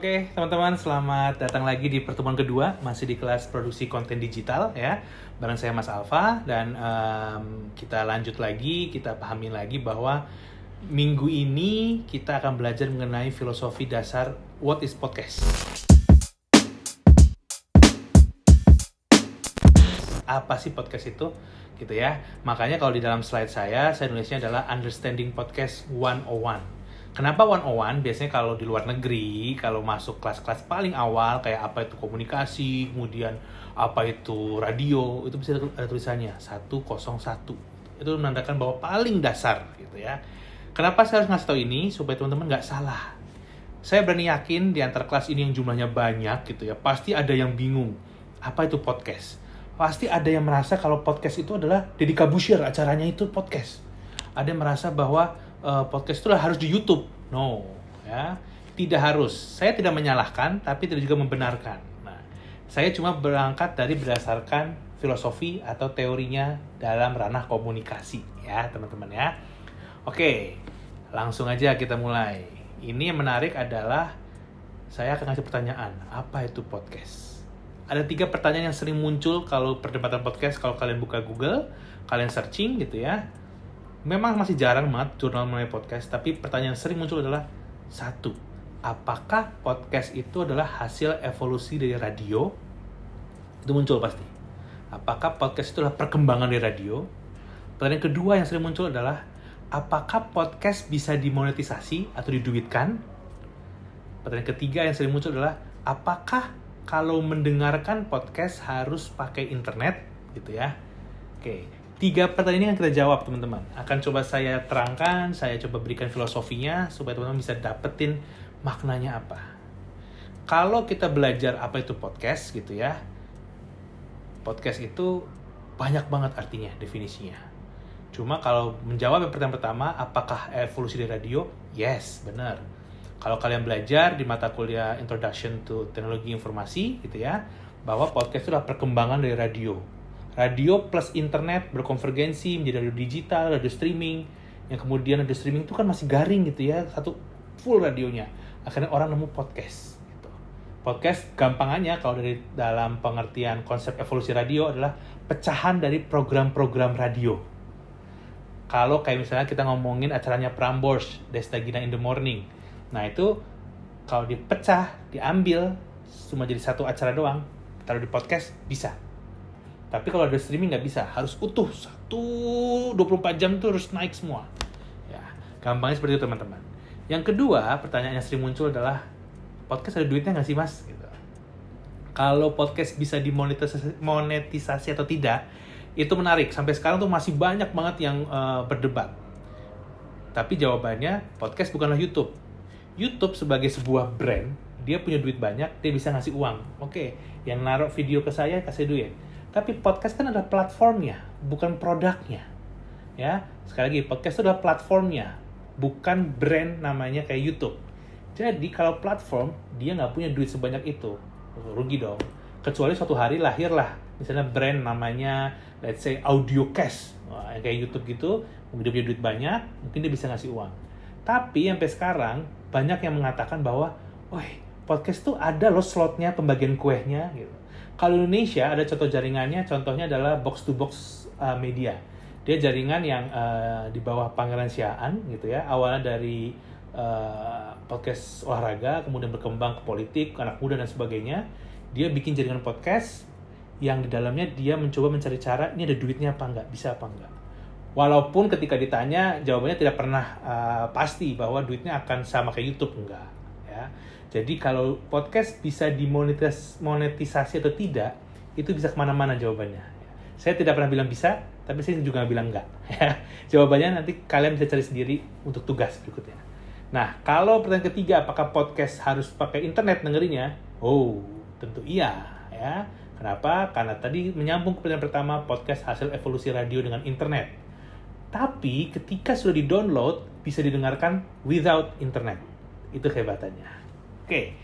Oke, teman-teman, selamat datang lagi di pertemuan kedua, masih di kelas produksi konten digital ya. Bareng saya Mas Alfa dan kita lanjut lagi, kita pahami lagi bahwa minggu ini kita akan belajar mengenai filosofi dasar what is podcast. Apa sih podcast itu? Gitu ya. Makanya kalau di dalam slide saya nulisnya adalah Understanding Podcast 101. Kenapa 101? Biasanya kalau di luar negeri, kalau masuk kelas-kelas paling awal, kayak apa itu komunikasi, kemudian apa itu radio, itu bisa ada tulisannya 101. Itu menandakan bahwa paling dasar gitu ya. Kenapa saya harus ngasih tahu ini? Supaya teman-teman nggak salah. Saya berani yakin di antara kelas ini yang jumlahnya banyak gitu ya, pasti ada yang bingung. Apa itu podcast? Pasti ada yang merasa kalau podcast itu adalah Deddy Corbuzier, acaranya itu podcast. Ada yang merasa bahwa podcast itu harus di YouTube. No, ya, tidak harus. Saya tidak menyalahkan, tapi tidak juga membenarkan. Nah, saya cuma berangkat dari berdasarkan filosofi atau teorinya dalam ranah komunikasi, ya teman-teman ya. Oke, langsung aja kita mulai. Ini yang menarik adalah saya akan kasih pertanyaan, apa itu podcast? Ada 3 pertanyaan yang sering muncul kalau perdebatan podcast, kalau kalian buka Google, kalian searching gitu ya. Memang masih jarang banget jurnal mengenai podcast, tapi pertanyaan yang sering muncul adalah 1. Apakah podcast itu adalah hasil evolusi dari radio? Itu muncul pasti. Apakah podcast itu adalah perkembangan dari radio? Pertanyaan kedua yang sering muncul adalah apakah podcast bisa dimonetisasi atau diduitkan? Pertanyaan ketiga yang sering muncul adalah apakah kalau mendengarkan podcast harus pakai internet? Gitu ya. Oke. 3 pertanyaan ini yang kita jawab teman-teman. Akan coba saya terangkan, saya coba berikan filosofinya supaya teman-teman bisa dapetin maknanya apa. Kalau kita belajar apa itu podcast gitu ya, podcast itu banyak banget artinya, definisinya. Cuma kalau menjawab yang pertanyaan pertama, apakah evolusi dari radio? Yes, benar. Kalau kalian belajar di mata kuliah Introduction to Teknologi Informasi gitu ya, bahwa podcast itu adalah perkembangan dari radio. Radio plus internet berkonvergensi menjadi radio digital, radio streaming. Yang kemudian radio streaming itu kan masih garing gitu ya, satu full radionya. Akhirnya orang nemu podcast. Gitu. Podcast gampangannya kalau dari dalam pengertian konsep evolusi radio adalah pecahan dari program-program radio. Kalau kayak misalnya kita ngomongin acaranya Prambors, Destagina in the Morning. Nah itu kalau dipecah, diambil, cuma jadi satu acara doang, taruh di podcast, bisa. Tapi kalau ada streaming nggak bisa, harus utuh 24 jam itu harus naik semua. Ya, gampangnya seperti itu teman-teman. Yang kedua, pertanyaan yang sering muncul adalah podcast ada duitnya nggak sih mas? Gitu. Kalau podcast bisa dimonetisasi atau tidak, itu menarik. Sampai sekarang tuh masih banyak banget yang berdebat. Tapi jawabannya podcast bukanlah YouTube. YouTube sebagai sebuah brand, dia punya duit banyak, dia bisa ngasih uang. Oke, yang naruh video ke saya kasih duit. Tapi podcast kan adalah platformnya, bukan produknya. Ya, sekali lagi podcast itu adalah platformnya, bukan brand namanya kayak YouTube. Jadi kalau platform dia nggak punya duit sebanyak itu, rugi dong. Kecuali suatu hari lahirlah, misalnya brand namanya, let's say Audiocast, yang kayak YouTube gitu, mungkin dia punya duit banyak, mungkin dia bisa ngasih uang. Tapi sampai sekarang banyak yang mengatakan bahwa, podcast tuh ada loh slotnya, pembagian kuehnya gitu. Kalau Indonesia ada contoh jaringannya, contohnya adalah Box to Box Media. Dia jaringan yang di bawah Pangeran Siaan gitu ya. Awalnya dari podcast olahraga, kemudian berkembang ke politik, anak muda dan sebagainya. Dia bikin jaringan podcast yang di dalamnya dia mencoba mencari cara ini ada duitnya apa enggak, bisa apa enggak. Walaupun ketika ditanya jawabannya tidak pernah pasti bahwa duitnya akan sama kayak YouTube, enggak ya. Jadi kalau podcast bisa dimonetisasi atau tidak, itu bisa kemana-mana jawabannya. Saya tidak pernah bilang bisa, tapi saya juga bilang enggak. Jawabannya nanti kalian bisa cari sendiri untuk tugas berikutnya. Nah, kalau pertanyaan ketiga, apakah podcast harus pakai internet dengerinnya? Oh, tentu iya. Ya. Kenapa? Karena tadi menyambung ke pertanyaan pertama, podcast hasil evolusi radio dengan internet. Tapi ketika sudah di-download, bisa didengarkan without internet. Itu kehebatannya. Oke,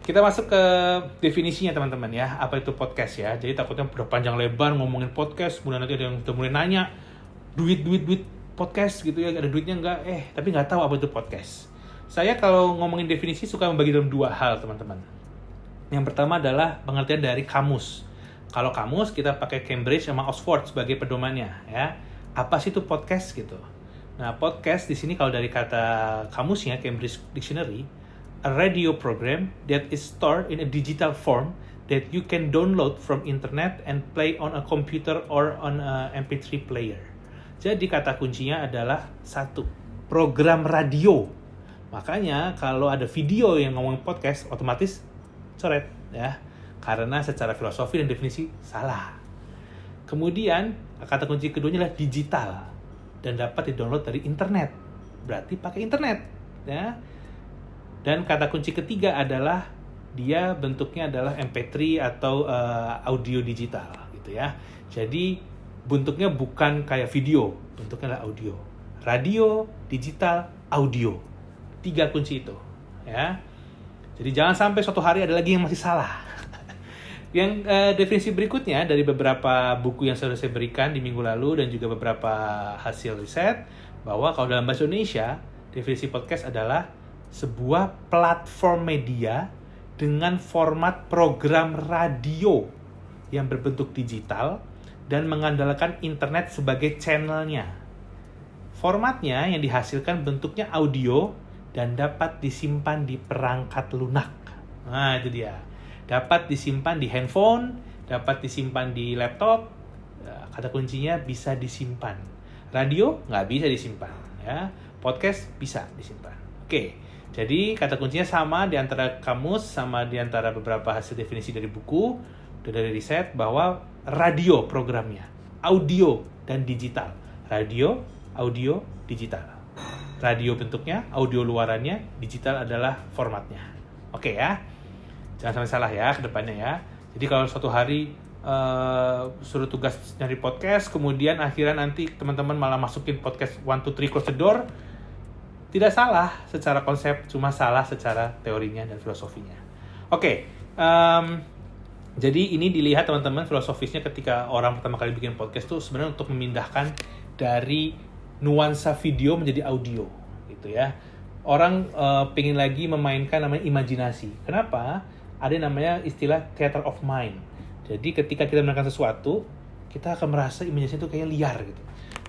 kita masuk ke definisinya teman-teman ya. Apa itu podcast ya? Jadi takutnya udah panjang lebar ngomongin podcast, kemudian nanti ada yang udah mulai nanya, duit podcast gitu ya, ada duitnya nggak? Tapi nggak tahu apa itu podcast. Saya kalau ngomongin definisi suka membagi dalam dua hal, teman-teman. Yang pertama adalah pengertian dari kamus. Kalau kamus kita pakai Cambridge sama Oxford sebagai pedomannya, ya. Apa sih itu podcast gitu? Nah, podcast di sini kalau dari kata kamusnya Cambridge Dictionary, a radio program that is stored in a digital form that you can download from internet and play on a computer or on a MP3 player. Jadi kata kuncinya adalah satu, program radio. Makanya kalau ada video yang ngomong podcast, otomatis coret ya, karena secara filosofi dan definisi salah. Kemudian kata kunci keduanya adalah digital dan dapat di-download dari internet. Berarti pakai internet ya. Dan kata kunci ketiga adalah dia bentuknya adalah MP3 atau audio digital gitu ya. Jadi bentuknya bukan kayak video, bentuknya adalah audio. Radio, digital, audio. 3 kunci itu ya. Jadi jangan sampai suatu hari ada lagi yang masih salah. Yang definisi berikutnya dari beberapa buku yang sudah saya berikan di minggu lalu dan juga beberapa hasil riset, bahwa kalau dalam bahasa Indonesia, definisi podcast adalah sebuah platform media dengan format program radio yang berbentuk digital dan mengandalkan internet sebagai channelnya. Formatnya yang dihasilkan bentuknya audio dan dapat disimpan di perangkat lunak. Nah, itu dia. Dapat disimpan di handphone, dapat disimpan di laptop. Kata kuncinya bisa disimpan. Radio nggak bisa disimpan, ya. Podcast bisa disimpan. Oke, jadi kata kuncinya sama di antara kamus sama di antara beberapa hasil definisi dari buku dan dari riset, bahwa radio programnya, audio dan digital. Radio, audio, digital. Radio bentuknya, audio luarannya, digital adalah formatnya. Oke ya, jangan sampai salah ya ke depannya ya. Jadi kalau suatu hari suruh tugas nyari podcast, kemudian akhirnya nanti teman-teman malah masukin podcast 1, 2, 3 close the door, tidak salah secara konsep, cuma salah secara teorinya dan filosofinya. Oke, jadi ini dilihat teman-teman filosofisnya ketika orang pertama kali bikin podcast tuh sebenarnya untuk memindahkan dari nuansa video menjadi audio gitu ya. Orang pengen lagi memainkan namanya imajinasi. Kenapa? Ada namanya istilah theater of mind. Jadi ketika kita mendengarkan sesuatu, kita akan merasa imajinasi itu kayak liar gitu.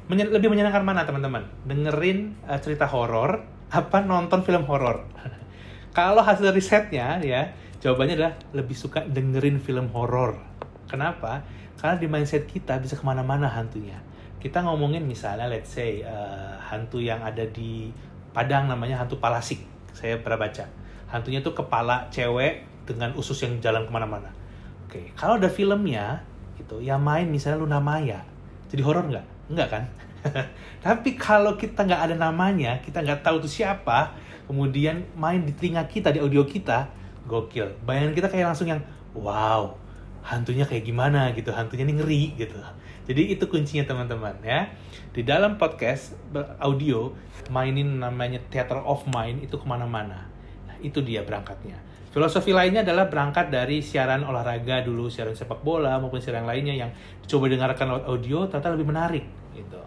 Lebih menyenangkan mana teman-teman? Dengerin cerita horor apa nonton film horor? Kalau hasil risetnya ya, jawabannya adalah lebih suka dengerin film horor. Kenapa? Karena di mindset kita bisa kemana-mana hantunya. Kita ngomongin misalnya let's say hantu yang ada di Padang namanya hantu Palasik. Saya pernah baca. Hantunya tuh kepala cewek dengan usus yang jalan kemana-mana. Oke, kalau ada filmnya gitu, yang main misalnya Luna Maya, jadi horor nggak? Enggak kan? Tapi kalau kita nggak ada namanya, kita nggak tahu itu siapa, kemudian main di telinga kita, di audio kita, gokil. Bayangan kita kayak langsung yang, wow, hantunya kayak gimana gitu, hantunya ini ngeri gitu. Jadi itu kuncinya teman-teman ya. Di dalam podcast audio, mainin namanya theater of mind itu kemana-mana. Nah, itu dia berangkatnya. Filosofi lainnya adalah berangkat dari siaran olahraga dulu, siaran sepak bola maupun siaran lainnya yang coba dengarkan lewat audio ternyata lebih menarik gitu.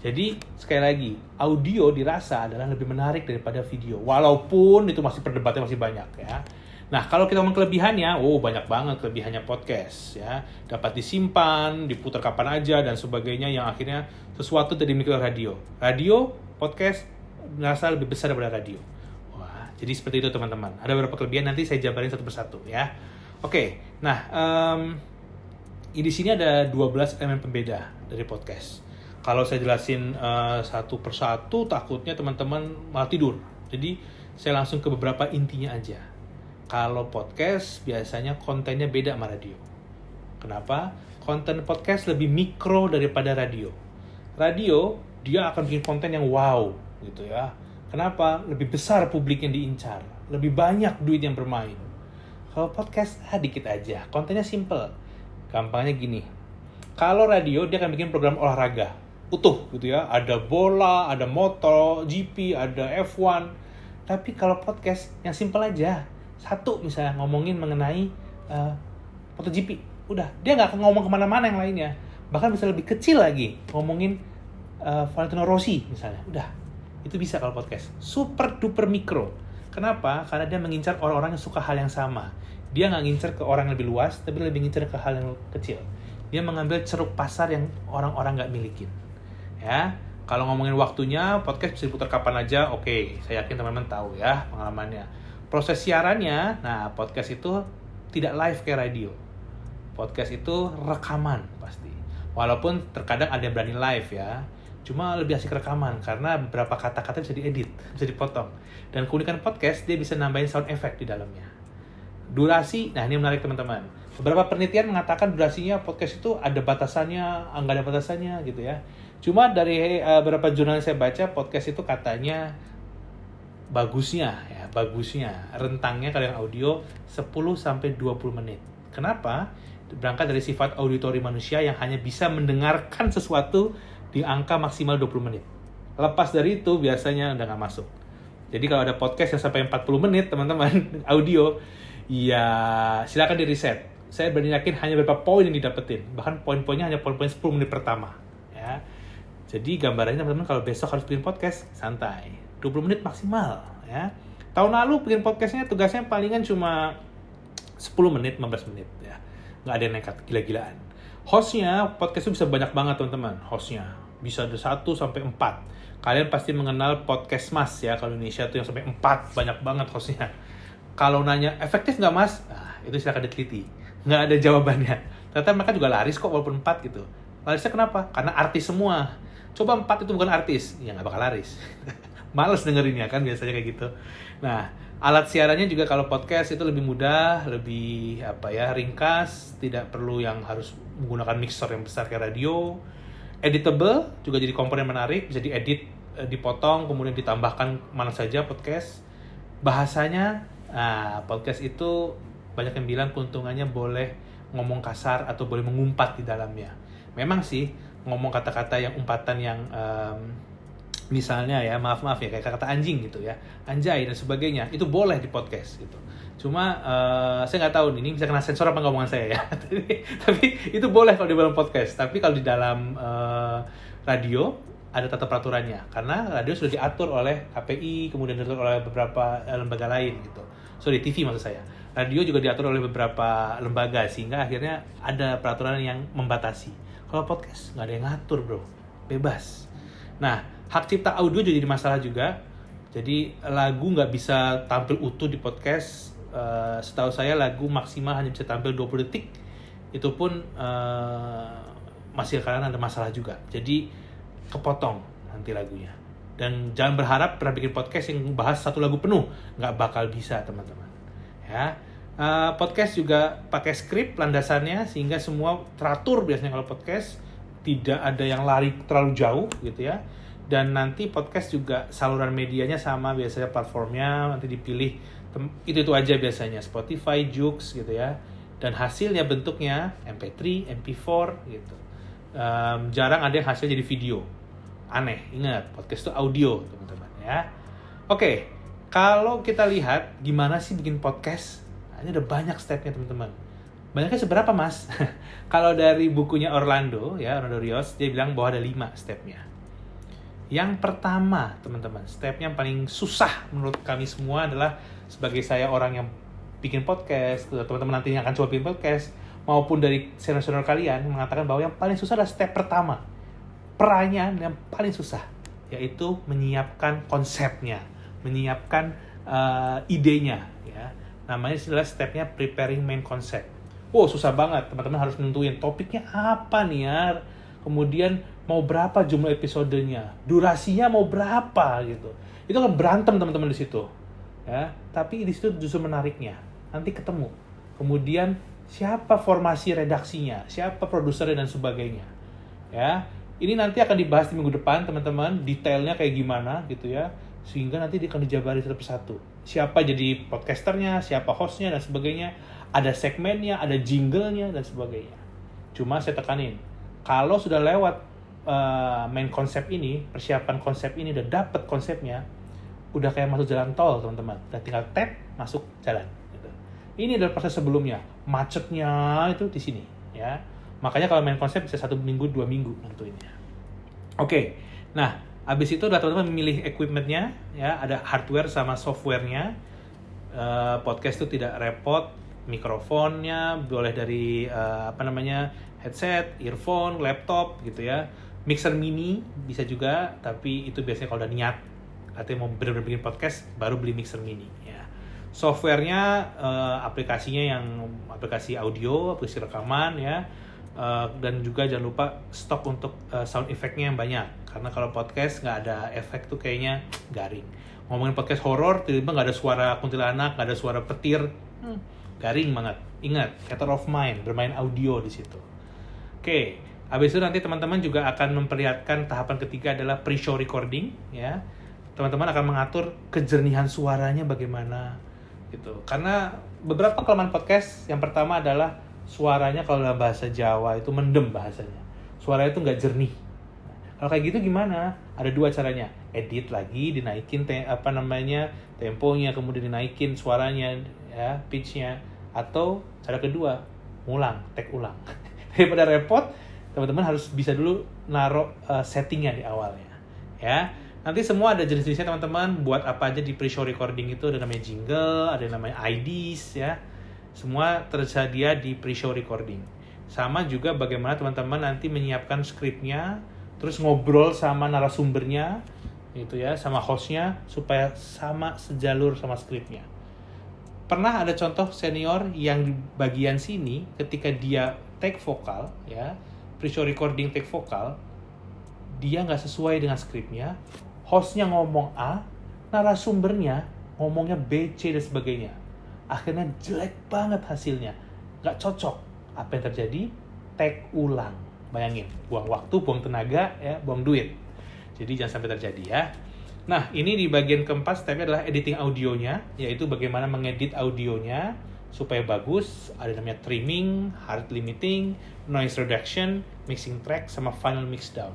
Jadi sekali lagi, audio dirasa adalah lebih menarik daripada video. Walaupun itu masih perdebatannya masih banyak ya. Nah, kalau kita ngomong kelebihannya, banyak banget kelebihannya podcast ya. Dapat disimpan, diputar kapan aja dan sebagainya, yang akhirnya sesuatu tidak dimiliki oleh radio. Radio, podcast merasa lebih besar daripada radio. Wah, jadi seperti itu teman-teman. Ada beberapa kelebihan, nanti saya jabarin satu persatu ya. Oke, nah di sini ada 12 elemen pembeda dari podcast. Kalau saya jelasin satu persatu, takutnya teman-teman malah tidur. Jadi saya langsung ke beberapa intinya aja. Kalau podcast biasanya kontennya beda sama radio. Kenapa? Konten podcast lebih mikro daripada radio. Radio dia akan bikin konten yang wow gitu ya. Kenapa? Lebih besar publik yang diincar, lebih banyak duit yang bermain. Kalau podcast dikit aja, kontennya simple. Gampangnya gini. Kalau radio dia akan bikin program olahraga utuh gitu ya. Ada bola, ada motor, GP, ada F1. Tapi kalau podcast yang simple aja. Satu misalnya ngomongin mengenai MotoGP, udah dia nggak akan ngomong kemana-mana yang lainnya, bahkan bisa lebih kecil lagi ngomongin Valentino Rossi misalnya, udah itu bisa kalau podcast super duper mikro. Kenapa? Karena dia mengincar orang-orang yang suka hal yang sama. Dia nggak ngincar ke orang yang lebih luas, tapi lebih ngincar ke hal yang kecil. Dia mengambil ceruk pasar yang orang-orang nggak milikin. Ya, kalau ngomongin waktunya, podcast bisa diputar kapan aja. Oke, saya yakin teman-teman tahu ya pengalamannya. Proses siarannya, nah podcast itu tidak live kayak radio. Podcast itu rekaman pasti. Walaupun terkadang ada yang berani live ya. Cuma lebih asik rekaman karena beberapa kata-kata bisa diedit, bisa dipotong. Dan keunikan podcast, dia bisa nambahin sound effect di dalamnya. Durasi, nah ini menarik teman-teman. Beberapa penelitian mengatakan durasinya podcast itu ada batasannya, nggak ada batasannya gitu ya. Cuma dari beberapa jurnal yang saya baca, podcast itu katanya bagusnya rentangnya kalau yang audio 10-20 menit. Kenapa? Berangkat dari sifat auditori manusia yang hanya bisa mendengarkan sesuatu di angka maksimal 20 menit. Lepas dari itu biasanya udah nggak masuk. Jadi kalau ada podcast yang sampai 40 menit teman-teman audio, ya silakan di reset. Saya berani yakin hanya beberapa poin yang didapetin. Bahkan poin-poinnya hanya poin-poin 10 menit pertama. Ya. Jadi gambarannya teman-teman kalau besok harus bikin podcast, santai. 20 menit maksimal. Ya. Tahun lalu bikin podcastnya tugasnya palingan cuma 10 menit, 15 menit. Ya. Nggak ada yang nekat, gila-gilaan. Hostnya, podcast itu bisa banyak banget teman-teman. Hostnya bisa ada 1-4. Kalian pasti mengenal Podcast Mas ya. Kalau Indonesia tuh yang sampai 4, banyak banget hostnya. Kalau nanya, efektif nggak mas? Nah, itu silakan diteliti. Nggak ada jawabannya. Ternyata mereka juga laris kok walaupun 4 gitu. Larisnya kenapa? Karena artis semua. Coba 4 itu bukan artis, ya nggak bakal laris. Males dengerinnya kan biasanya kayak gitu. Nah, alat siarannya juga kalau podcast itu lebih mudah, lebih ringkas, tidak perlu yang harus menggunakan mixer yang besar kayak radio. Editable juga jadi komponen menarik, bisa diedit, dipotong, kemudian ditambahkan mana saja podcast. Bahasanya, podcast itu banyak yang bilang keuntungannya boleh ngomong kasar atau boleh mengumpat di dalamnya. Memang sih ngomong kata-kata yang umpatan yang misalnya ya maaf ya kayak kata anjing gitu ya, anjay dan sebagainya, itu boleh di podcast gitu. Cuma saya nggak tahu ini bisa kena sensor apa nggak omongan saya ya. Tapi itu boleh kalau di dalam podcast. Tapi kalau di dalam radio ada tata peraturannya karena radio sudah diatur oleh KPI, kemudian diatur oleh beberapa lembaga lain gitu. Sorry, TV maksud saya. Radio juga diatur oleh beberapa lembaga sehingga akhirnya ada peraturan yang membatasi. Kalau podcast nggak ada yang ngatur bro, bebas. Nah, hak cipta audio jadi masalah juga. Jadi lagu nggak bisa tampil utuh di podcast. Setahu saya lagu maksimal hanya bisa tampil 20 detik. Itu pun masih karena ada masalah juga. Jadi kepotong nanti lagunya. Dan jangan berharap pernah bikin podcast yang bahas satu lagu penuh. Nggak bakal bisa teman-teman. Ya. Podcast juga pakai skrip landasannya sehingga semua teratur biasanya kalau podcast. Tidak ada yang lari terlalu jauh gitu ya. Dan nanti podcast juga saluran medianya sama biasanya platformnya nanti dipilih itu aja biasanya Spotify, Joox gitu ya. Dan hasilnya bentuknya MP3, MP4 gitu. Jarang ada yang hasil jadi video. Aneh, ingat podcast itu audio teman-teman ya. Oke, kalau kita lihat gimana sih bikin podcast, ini ada banyak stepnya teman-teman. Banyaknya seberapa mas? Kalau dari bukunya Orlando Rios, dia bilang bahwa ada 5 stepnya. Yang pertama teman-teman, stepnya yang paling susah menurut kami semua adalah sebagai saya orang yang bikin podcast, teman-teman nantinya akan coba bikin podcast, maupun dari senior-senior kalian mengatakan bahwa yang paling susah adalah step pertama. Perayaan yang paling susah, yaitu menyiapkan konsepnya, menyiapkan idenya ya. Namanya adalah stepnya preparing main concept. Susah banget, teman-teman harus nentuin topiknya apa nih ya. Kemudian mau berapa jumlah episodenya, durasinya mau berapa gitu. Itu kan berantem teman-teman di situ. Ya, tapi di situ justru menariknya. Nanti ketemu. Kemudian siapa formasi redaksinya, siapa produsernya dan sebagainya. Ya, ini nanti akan dibahas di minggu depan teman-teman, detailnya kayak gimana gitu ya. Sehingga nanti akan dijabari satu persatu. Siapa jadi podcasternya, siapa hostnya dan sebagainya. Ada segmennya, ada jinglenya dan sebagainya. Cuma saya tekanin, kalau sudah lewat main konsep ini, persiapan konsep ini, udah dapet konsepnya, udah kayak masuk jalan tol teman-teman. Udah tinggal tap, masuk jalan. Gitu. Ini adalah proses sebelumnya. Macetnya itu di sini. Ya. Makanya kalau main konsep bisa 1 minggu, 2 minggu nentuinnya. Oke, nah Habis itu udah teman-teman memilih equipment-nya, ya, ada hardware sama software-nya. Podcast itu tidak repot, mikrofonnya boleh dari headset, earphone, laptop gitu ya. Mixer mini bisa juga, tapi itu biasanya kalau udah niat artinya mau benar-benar bikin podcast baru beli mixer mini ya. Softwarenya aplikasinya yang aplikasi audio, aplikasi rekaman ya. Dan juga jangan lupa stok untuk sound effect-nya yang banyak, karena kalau podcast nggak ada efek tuh kayaknya garing. Ngomongin podcast horor tiba-tiba nggak ada suara kuntilanak, nggak ada suara petir, garing banget. Ingat, theater of mind, bermain audio di situ. Oke, habis itu nanti teman-teman juga akan memperlihatkan tahapan ketiga adalah pre-show recording ya. Teman-teman akan mengatur kejernihan suaranya bagaimana gitu. Karena beberapa kelemahan podcast, yang pertama adalah suaranya kalau dalam bahasa Jawa itu mendem bahasanya. Suaranya itu nggak jernih. Kalau kayak gitu gimana? Ada dua caranya. Edit lagi, dinaikin temponya, kemudian dinaikin suaranya ya, pitch-nya. Atau cara kedua, take ulang. Daripada repot, teman-teman harus bisa dulu naruh settingnya di awalnya. Ya. Nanti semua ada jenis-jenisnya teman-teman. Buat apa aja di pre-show recording itu, ada namanya jingle, ada namanya IDs ya. Semua tersedia di pre-show recording. Sama juga bagaimana teman-teman nanti menyiapkan skripnya, terus ngobrol sama narasumbernya, gitu ya, sama hostnya, supaya sama sejalur sama skripnya. Pernah ada contoh senior yang di bagian sini, ketika dia take vokal, ya, pre-show recording take vokal, dia nggak sesuai dengan skripnya, hostnya ngomong A, narasumbernya ngomongnya B, C, dan sebagainya. Akhirnya jelek banget hasilnya, nggak cocok. Apa yang terjadi? Take ulang. Bayangin, buang waktu, buang tenaga, ya, buang duit. Jadi jangan sampai terjadi ya. Nah, ini di bagian keempat stepnya adalah editing audionya, yaitu bagaimana mengedit audionya supaya bagus. Ada namanya trimming, hard limiting, noise reduction, mixing track, sama final mix down.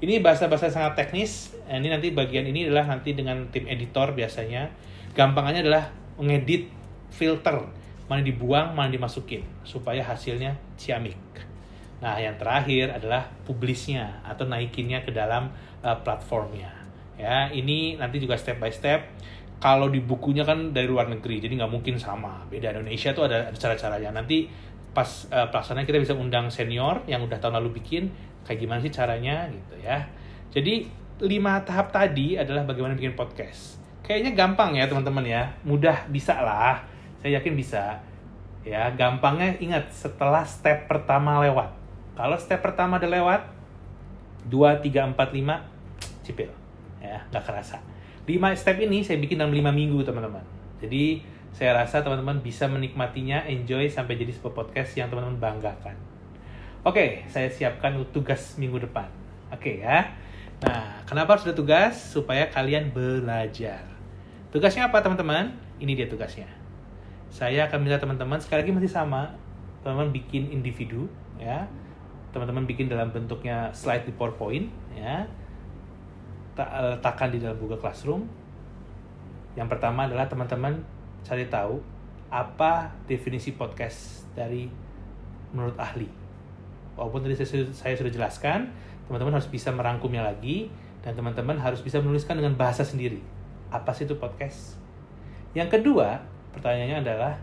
Ini bahasa-bahasa sangat teknis. Ini nanti bagian ini adalah nanti dengan tim editor biasanya. Gampangannya adalah mengedit filter, mana dibuang, mana dimasukin, supaya hasilnya ciamik. Nah, yang terakhir adalah publishnya atau naikinnya ke dalam platformnya. Ya, ini nanti juga step by step. Kalau di bukunya kan dari luar negeri, jadi nggak mungkin sama. Beda, Indonesia tuh ada cara-caranya. Nanti pas pelaksanaan kita bisa undang senior yang udah tahun lalu bikin, kayak gimana sih caranya gitu ya. Jadi 5 tahap tadi adalah bagaimana bikin podcast. Kayaknya gampang ya teman-teman ya, mudah, bisa lah. Saya yakin bisa. Ya, gampangnya ingat setelah step pertama lewat. Kalau step pertama udah lewat, 2, 3, 4, 5, cipil. Ya, nggak kerasa. 5 step ini saya bikin dalam 5 minggu, teman-teman. Jadi, saya rasa teman-teman bisa menikmatinya, enjoy sampai jadi sebuah podcast yang teman-teman banggakan. Oke, saya siapkan tugas minggu depan. Oke ya. Nah, kenapa harus ada tugas? Supaya kalian belajar. Tugasnya apa, teman-teman? Ini dia tugasnya. Saya akan minta teman-teman, sekali lagi masih sama, teman-teman bikin individu, ya. Teman-teman bikin dalam bentuknya slide di PowerPoint, ya. Letakkan di dalam Google Classroom. Yang pertama adalah teman-teman cari tahu apa definisi podcast dari menurut ahli. Walaupun tadi saya sudah jelaskan, teman-teman harus bisa merangkumnya lagi, dan teman-teman harus bisa menuliskan dengan bahasa sendiri. Apa sih itu podcast? Yang kedua, pertanyaannya adalah,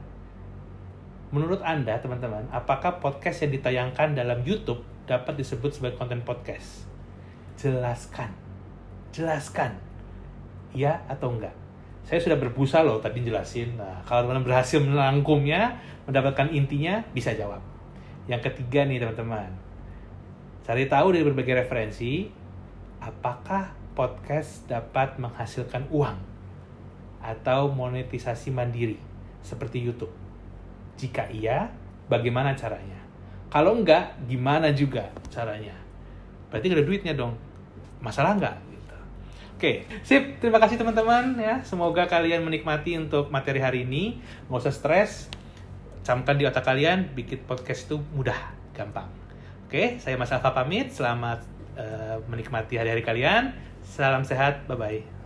menurut Anda, teman-teman, apakah podcast yang ditayangkan dalam YouTube dapat disebut sebagai konten podcast? Jelaskan. Ya atau enggak? Saya sudah berbusa loh tadi jelasin. Nah, kalau teman-teman berhasil merangkumnya, mendapatkan intinya, bisa jawab. Yang ketiga nih, teman-teman. Cari tahu dari berbagai referensi, apakah podcast dapat menghasilkan uang atau monetisasi mandiri seperti YouTube? Jika iya, bagaimana caranya? Kalau enggak, gimana juga caranya? Berarti nggak ada duitnya dong. Masalah enggak? Gitu. Oke, sip. Terima kasih teman-teman ya. Semoga kalian menikmati untuk materi hari ini. Nggak usah stres. Camkan di otak kalian, bikin podcast itu mudah, gampang. Oke, saya Mas Alfa pamit. Selamat menikmati hari-hari kalian. Salam sehat, bye-bye.